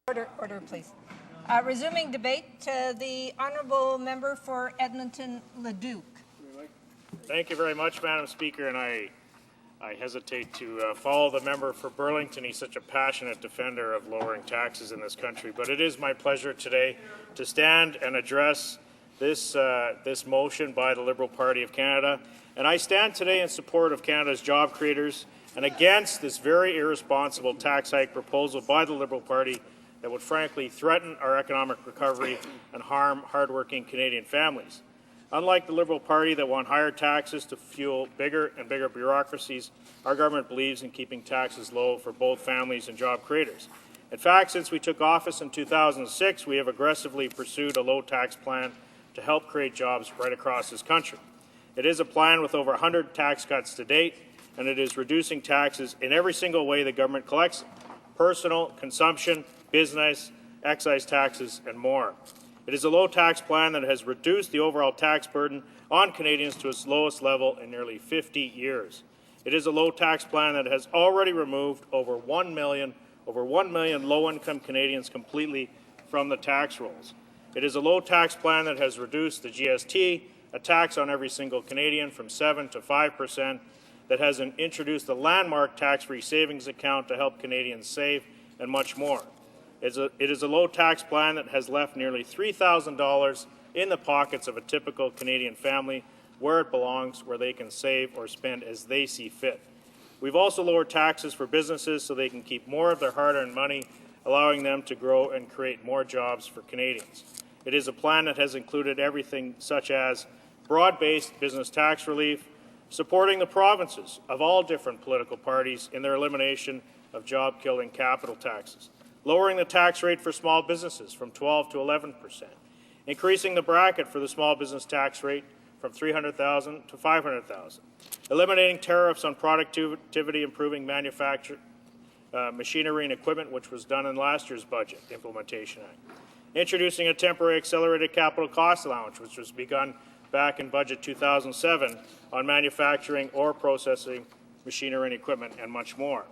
Order, please. Resuming debate, the honourable member for Edmonton Leduc. Thank you very much, Madam Speaker, and I hesitate to follow the member for Burlington. He's such a passionate defender of lowering taxes in this country, but it is my pleasure today to stand and address this motion by the Liberal Party of Canada, and I stand today in support of Canada's job creators and against this very irresponsible tax hike proposal by the Liberal Party that would frankly threaten our economic recovery and harm hardworking Canadian families. Unlike the Liberal Party that want higher taxes to fuel bigger and bigger bureaucracies, our government believes in keeping taxes low for both families and job creators. In fact, since we took office in 2006, we have aggressively pursued a low tax plan to help create jobs right across this country. It is a plan with over 100 tax cuts to date, and it is reducing taxes in every single way the government collects them: personal, consumption, business, excise taxes, and more. It is a low tax plan that has reduced the overall tax burden on Canadians to its lowest level in nearly 50 years. It is a low tax plan that has already removed over 1 million low-income Canadians completely from the tax rolls. It is a low tax plan that has reduced the GST, a tax on every single Canadian, from 7% to 5%, that has introduced the landmark tax-free savings account to help Canadians save, and much more. It is a low tax plan that has left nearly $3,000 in the pockets of a typical Canadian family, where it belongs, where they can save or spend as they see fit. We've also lowered taxes for businesses so they can keep more of their hard-earned money, allowing them to grow and create more jobs for Canadians. It is a plan that has included everything such as broad-based business tax relief, supporting the provinces of all different political parties in their elimination of job-killing capital taxes, lowering the tax rate for small businesses from 12% to 11%, increasing the bracket for the small business tax rate from $300,000 to $500,000, eliminating tariffs on productivity improving manufacturing, machinery and equipment, which was done in last year's Budget Implementation Act, introducing a temporary accelerated capital cost allowance, which was begun back in Budget 2007 on manufacturing or processing machinery and equipment, and much more.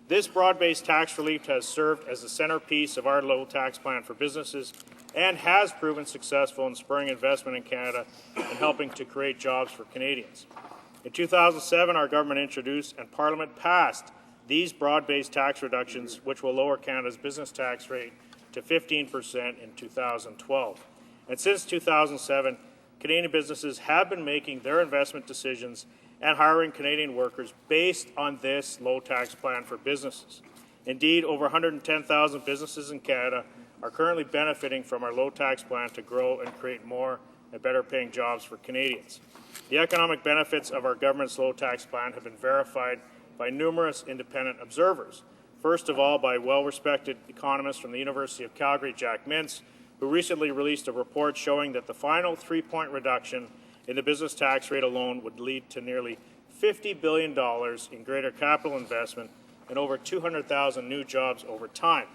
This broad-based tax relief has served as the centerpiece of our low tax plan for businesses and has proven successful in spurring investment in Canada and helping to create jobs for Canadians. In 2007, our government introduced and Parliament passed these broad-based tax reductions, which will lower Canada's business tax rate to 15% in 2012. And since 2007, Canadian businesses have been making their investment decisions and hiring Canadian workers based on this low tax plan for businesses. Indeed, over 110,000 businesses in Canada are currently benefiting from our low tax plan to grow and create more and better paying jobs for Canadians. The economic benefits of our government's low tax plan have been verified by numerous independent observers. First of all, by well-respected economist from the University of Calgary, Jack Mintz, who recently released a report showing that the final 3-point reduction in the business tax rate alone would lead to nearly $50 billion in greater capital investment and over 200,000 new jobs over time.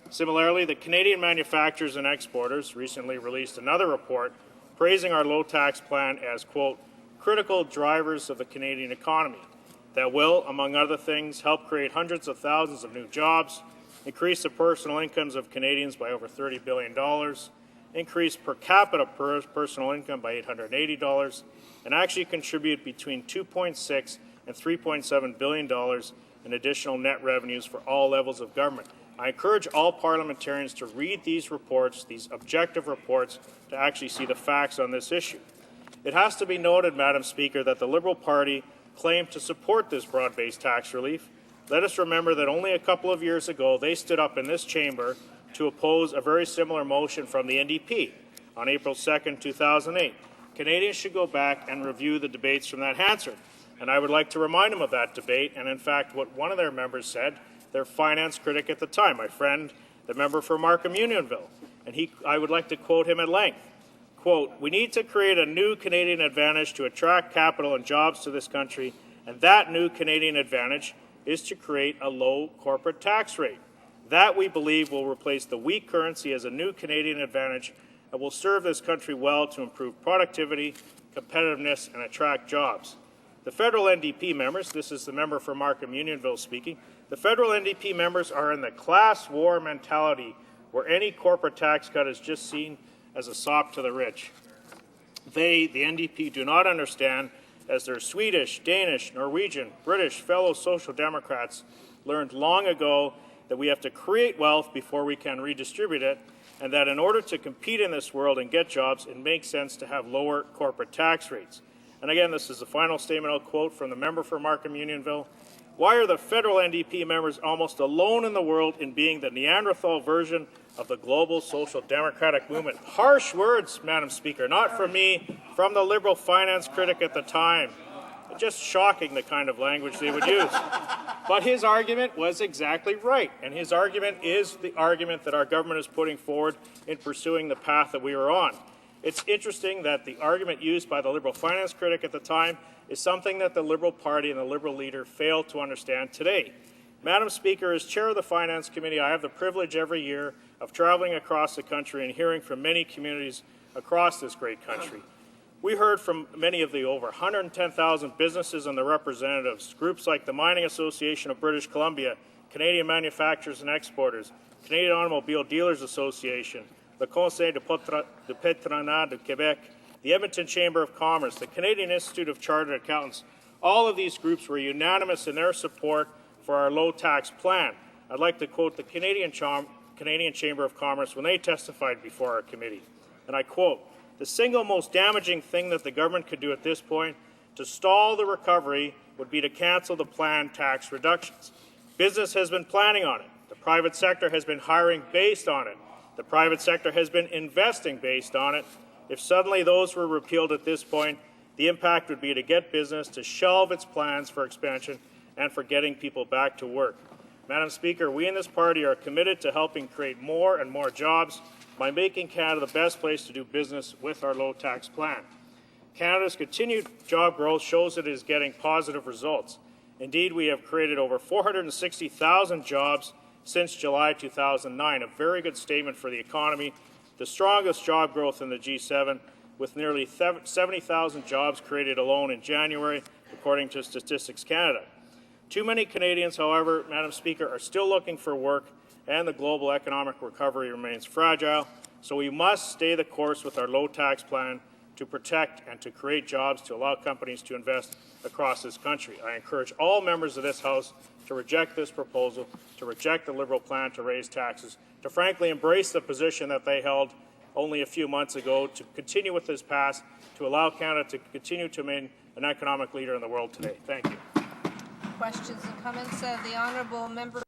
Similarly, the Canadian Manufacturers and Exporters recently released another report praising our low tax plan as, quote, critical drivers of the Canadian economy that will, among other things, help create hundreds of thousands of new jobs, increase the personal incomes of Canadians by over $30 billion, increase per capita personal income by $880, and actually contribute between $2.6 and $3.7 billion in additional net revenues for all levels of government. I encourage all parliamentarians to read these reports, these objective reports, to actually see the facts on this issue. It has to be noted, Madam Speaker, that the Liberal Party claimed to support this broad-based tax relief. Let us remember that only a couple of years ago they stood up in this chamber to oppose a very similar motion from the NDP on April 2, 2008. Canadians should go back and review the debates from that Hansard. And I would like to remind them of that debate and, in fact, what one of their members said, their finance critic at the time, my friend, the member for Markham Unionville. And I would like to quote him at length. Quote, we need to create a new Canadian advantage to attract capital and jobs to this country, and that new Canadian advantage is to create a low corporate tax rate. That, we believe, will replace the weak currency as a new Canadian advantage and will serve this country well to improve productivity, competitiveness, and attract jobs. The federal NDP members, this is the member for Markham Unionville speaking, the federal NDP members are in the class war mentality where any corporate tax cut is just seen as a sop to the rich. They, the NDP, do not understand, as their Swedish, Danish, Norwegian, British fellow Social Democrats learned long ago, that we have to create wealth before we can redistribute it, and that in order to compete in this world and get jobs, it makes sense to have lower corporate tax rates. And again, this is the final statement I'll quote from the member for Markham Unionville. Why are the federal NDP members almost alone in the world in being the Neanderthal version of the global social democratic movement? Harsh words, Madam Speaker, not from me, from the Liberal finance critic at the time. Just shocking, the kind of language they would use. But his argument was exactly right, and his argument is the argument that our government is putting forward in pursuing the path that we were on. It's interesting that the argument used by the Liberal finance critic at the time is something that the Liberal Party and the Liberal leader failed to understand today. Madam Speaker, as chair of the Finance Committee, I have the privilege every year of traveling across the country and hearing from many communities across this great country. We heard from many of the over 110,000 businesses and their representatives, groups like the Mining Association of British Columbia, Canadian Manufacturers and Exporters, Canadian Automobile Dealers Association, the Conseil de Patronat de Québec, the Edmonton Chamber of Commerce, the Canadian Institute of Chartered Accountants. All of these groups were unanimous in their support for our low-tax plan. I'd like to quote the Canadian Chamber of Commerce when they testified before our committee, and I quote, "The single most damaging thing that the government could do at this point to stall the recovery would be to cancel the planned tax reductions. Business has been planning on it. The private sector has been hiring based on it. The private sector has been investing based on it. If suddenly those were repealed at this point, the impact would be to get business to shelve its plans for expansion and for getting people back to work." Madam Speaker, we in this party are committed to helping create more and more jobs by making Canada the best place to do business with our low-tax plan. Canada's continued job growth shows that it is getting positive results. Indeed, we have created over 460,000 jobs since July 2009, a very good statement for the economy, the strongest job growth in the G7, with nearly 70,000 jobs created alone in January, according to Statistics Canada. Too many Canadians, however, Madam Speaker, are still looking for work, and the global economic recovery remains fragile, so we must stay the course with our low-tax plan to protect and to create jobs to allow companies to invest across this country. I encourage all members of this House to reject this proposal, to reject the Liberal plan to raise taxes, to frankly embrace the position that they held only a few months ago, to continue with this path, to allow Canada to continue to remain an economic leader in the world today. Thank you. Questions and comments? The honourable member.